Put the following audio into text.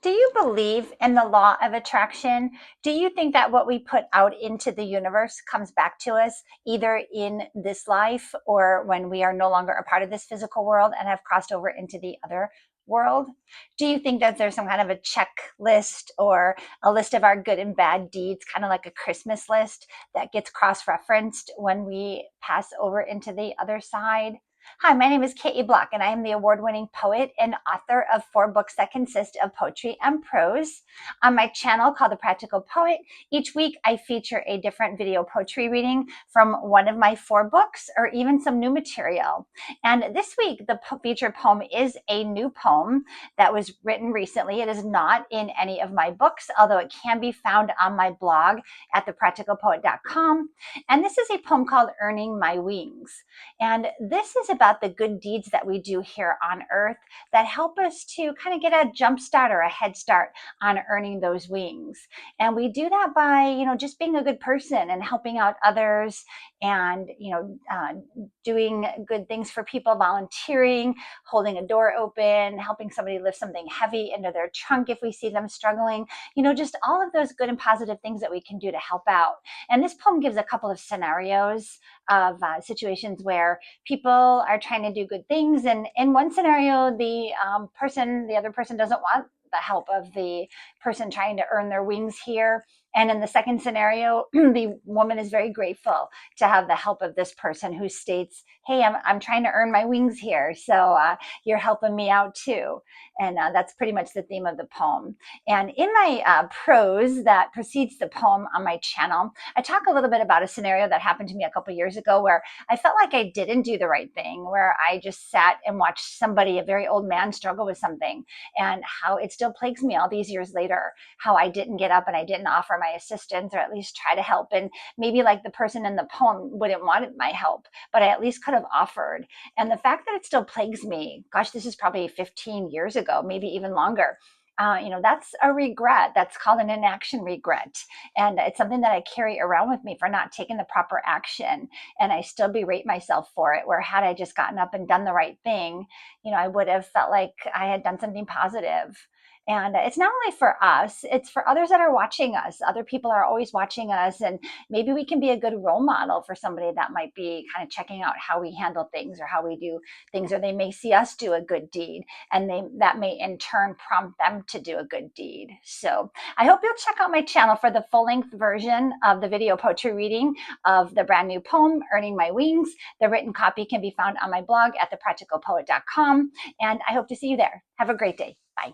Do you believe in the law of attraction? Do you think that what we put out into the universe comes back to us either in this life or when we are no longer a part of this physical world and have crossed over into the other world? Do you think that there's some kind of a checklist or a list of our good and bad deeds, kind of like a Christmas list that gets cross referenced when we pass over into the other side? Hi, my name is Katie Bloch, and I am the award-winning poet and author of 4 books that consist of poetry and prose. On my channel called The Practical Poet, each week I feature a different video poetry reading from one of my 4 books or even some new material. And this week, the featured poem is a new poem that was written recently. It is not in any of my books, although it can be found on my blog at thepracticalpoet.com. And this is a poem called Earning My Wings. And this is about the good deeds that we do here on earth that help us to kind of get a jump start or a head start on earning those wings. And we do that by, just being a good person and helping out others and, doing good things for people, volunteering, holding a door open, helping somebody lift something heavy into their trunk if we see them struggling, just all of those good and positive things that we can do to help out. And this poem gives a couple of scenarios of situations where people are trying to do good things. And in one scenario, the other person doesn't want the help of the person trying to earn their wings here. And in the second scenario, the woman is very grateful to have the help of this person who states, hey, I'm trying to earn my wings here. So you're helping me out too. And that's pretty much the theme of the poem. And in my prose that precedes the poem on my channel, I talk a little bit about a scenario that happened to me a couple years ago where I felt like I didn't do the right thing, where I just sat and watched somebody, a very old man, struggle with something, and how it still plagues me all these years later, how I didn't get up and I didn't offer my assistance or at least try to help. And maybe like the person in the poem wouldn't want my help, but I at least could have offered. And the fact that it still plagues me, gosh, this is probably 15 years ago, maybe even longer. That's a regret. That's called an inaction regret. And it's something that I carry around with me for not taking the proper action. And I still berate myself for it, where had I just gotten up and done the right thing, I would have felt like I had done something positive. And it's not only for us, it's for others that are watching us. Other people are always watching us. And maybe we can be a good role model for somebody that might be kind of checking out how we handle things or how we do things, or they may see us do a good deed and that may in turn prompt them to do a good deed. So I hope you'll check out my channel for the full-length version of the video poetry reading of the brand new poem, Earning My Wings. The written copy can be found on my blog at thepracticalpoet.com. And I hope to see you there. Have a great day. Bye.